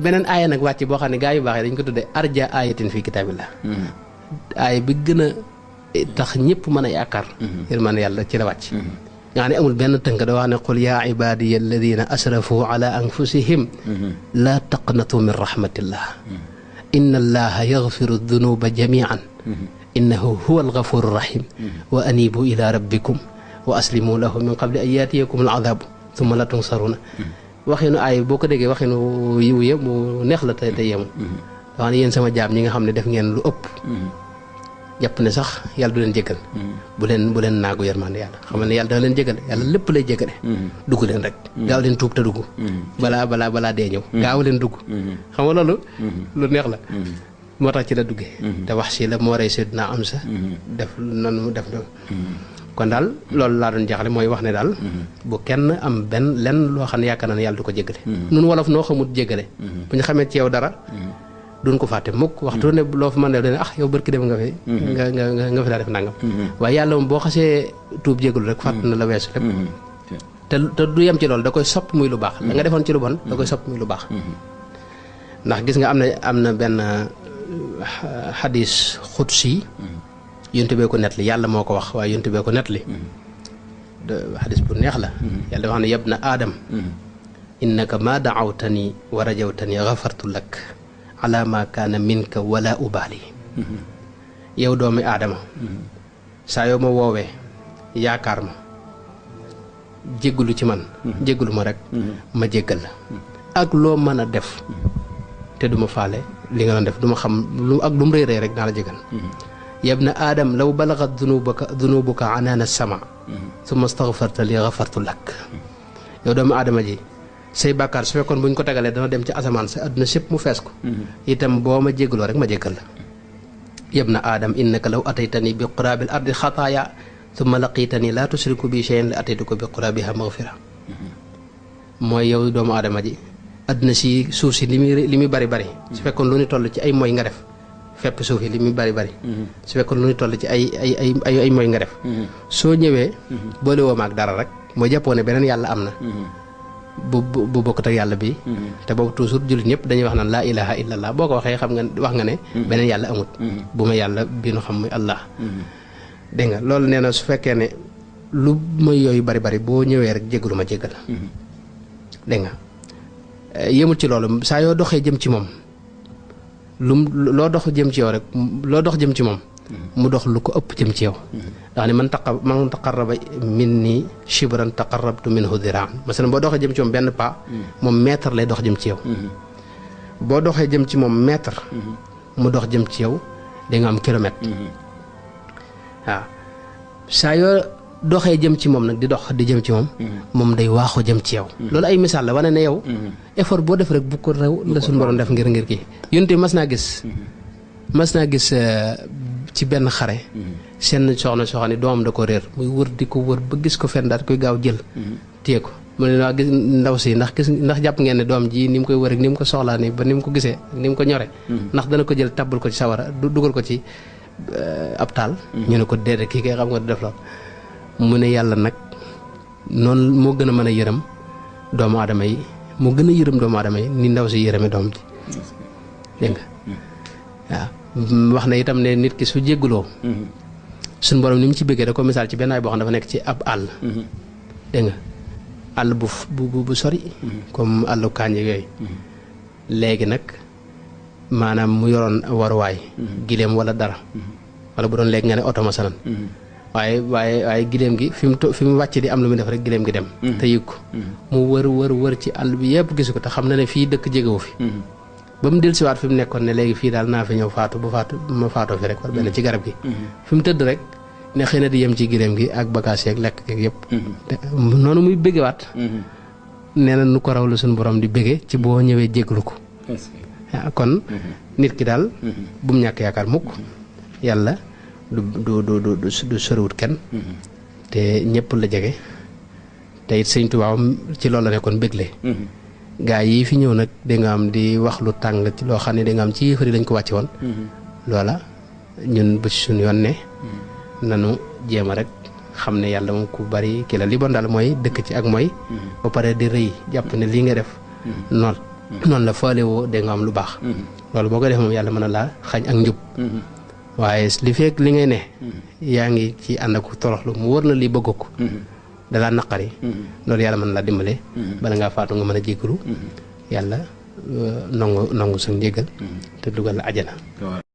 beneen aaya nag wàcc boo xam ne gaa yu baax yi dañ ko tuddee arja ayatin fii kitaabillah aaya bi gën a tax ñëpp mën a yaakaar yërmande yàlla ci la wàcc nga xam ne amul benn tënk da wax ne qul yaa ibadiya alladina asrafu ala anfusihim laa taqnatu min rahmatillah inna allaha yaghfiru dunuba jamian innahu huwa alghafuru rahim wa anibu ila rabbikum wa aslimu lahu min qabli an yaatiyakum al adabu thumma la tunsaruna waxinu aay boo ko déggee waxinu yiw yëpp mu neex la te yemu wax ne yéen sama jaam ñi nga xam ne def ngeen lu ëpp jàpp ne sax yàlla du leen jégal bu leen naagu yërmande yàlla xam ne yàlla dana leen jégale yàlla lépp lay jégale dugg leen rek gaaw leen tuub te dugg balaa dee ñëw gaaw leen dugg xam nga loolu lu neex la moo tax ci la duggee te wax si la moo rey Seydina Amsa def noonu mu def kon daal loolu laa doon jaaxle mooy wax ne daal bu kenn am lenn loo xam ne yaakaar naa ne yàlla du ko jégale nun wolof noo xamut jégale bu ñu xamee ci yow dara duñ ko fàtte mukk waxtu ne loo fa mën def dane yow barki dem nga fi nga fi daa def nangam waaye yàlla moom boo xasee tuub jégalu rek fàtt na la weesu lépp te du yem ci loolu da koy sopp muy lu baax la nga defoon ci lu bon da koy sopp muy lu baax ndax gis nga am na benn xadis xudsi yonent bee ko nettali yàlla moo ko wax waaye yonent bee ko nettali xadis bu neex la yàlla wax ne yabna aadam innaka ma daawtani wa rajawtani gafartu lak ala ma kaana minka wala ubaali yow doomi aadama saa yoo ma woowee yaakaar ma jéggalu ci man jéggalu ma rek ma jéggal la ak loo mën a def te duma faale li nga doon def duma xam ak lu mu rëy rëy rek naa la jéggal yabna aadam law balagat dunubuka anaana sama summa staghfarta li ghafartu lak yow doomu aadama ji say bàkkaar su fekkoon bu ñu ko tegalee dana dem ci asamaan sa àdduna sépp mu fees ko itam boo ma jéggaloo rek ma jéggal la yabna aadam innaka law ataytani bi quraabil ardi xataaya summa laqitani laa tusriku bi shay'an la ataytuka bi quraabiha maghfira mooy yow doomu aadama ji àdduna si suuf si li muy bari bari su fekkoon lu ñu toll ci ay mooy nga def fepp suuf yi li muy bari bari su fekkoon lu ñu toll ci ay mooy nga def soo ñëwee boole woo ma ak dara rek mooy jàppoo ne beneen yàlla am na bu bokkut ak yàlla bi te boobu toujours jullit ñëpp dañuy wax naan laa ilaha illallah boo ko waxee xam nga wax nga ne beneen yàlla amut bu ma yàlla bi nu xam muy allah dégg nga loolu nee na su fekkee ne lu mooy yooyu bari bari boo ñëwee rek jéggalu ma jéggal dégg nga yëmul ci loolu saa yoo doxee jëm ci moom loo dox jëm ci yow rek loo dox jëm ci moom mu dox lu ko ëpp jëm ci yow ndax ne man taqarraba minni shibran taqarrabtu minhu diraan masalan boo doxee jëm ci moom benn pas moom mètre lay dox jëm ci yow boo doxee jëm ci moom mètre mu dox jëm ci yow da nga am kilomètre waaw saa yoo doxee jëm ci moom nag di dox di jëm ci moom moom day waaxoo jëm ci yow loolu ay misaal la wane ne yow effort boo def rek bu ko rew la suñu borom def ngir kii yonte mas naa gis ci benn xare seen soxna ni doomam da ko réer muy wër di ko wër ba gis ko fenn daal koy gaaw jël téye ko mu ne waa gis ndaw si ndax jàpp ngeen ne doom ji ni mu koy wër ak ni mu ko soxlaa ni ba ni mu ko gisee ni mu ko ñore ndax dana ko jël tabbal ko ci sawara dugal ko ci ab taal ñu ne ko déedéet kii kay xam nga du def lool mu ne yàlla nag noonu moo gën a mën a yërëm doomu aadama yi moo gën a yërëm doomu aadama yi ni ndaw si yërëme doom ji dégg nga waaw wax na itam ne nit ki su jégguloo suñ borom ni mu ci bëggee da ko misaal ci benn ay boo xam dafa nekk ci ab àll dégg nga àll bu sori comme àllu kànja yooyu léegi nag maanaam mu yoroon waruwaay gileem wala dara wala bu doon léegi nga ne oto masalan waaye gileem gi fi mu wàcc di am lu muy def rek gileem gi dem te yëg ko mu wër ci àll bi yëpp gisu ko te xam na ne fii dëkk jegewu fi ba mu dellusiwaat fi mu nekkoon ne léegi fii daal naa fi ñëw faatu ma faatoo fi rek wala benn ci garab gi fi mu tëdd rek ne xëy na di yem ci gileem gi ak bagage yeeg lekk yeeg yëpp noonu muy béggewaat nee na nu ko raw la suñu borom di bége ci boo ñëwee jéglu ko kon nit ki daal bu mu ñàkk yaakaar mukk yàlla du soriwut kenn te ñëpp la jege te it sëñ Tuubaa ci loolu la nekkoon bégle gaa yi fi ñëw nag da nga am di wax lu tàng ci loo xam ne da nga am ci yëfari lañ ko wàcce woon loola ñun bu ci suñu yoon ne nanu jéem a rek xam ne yàlla moom ku bari ki la li bon daal mooy dëkk ci ak mooy ba pare di rëy jàpp ne lii nga def noonu noonu la faale woo dégg nga am lu baax loolu boo ko def moom yàlla mën na laa xañ ak njub waaye li fekk li ngay ne yaa ngi ci ànd ak toroxlu mu wër na lii bëgg ko dalaa naqari loolu yàlla mën na laa dimbale bala ngaa faatu nga mën a jéggalu yàlla nangu sa njéggal te dugal la ajana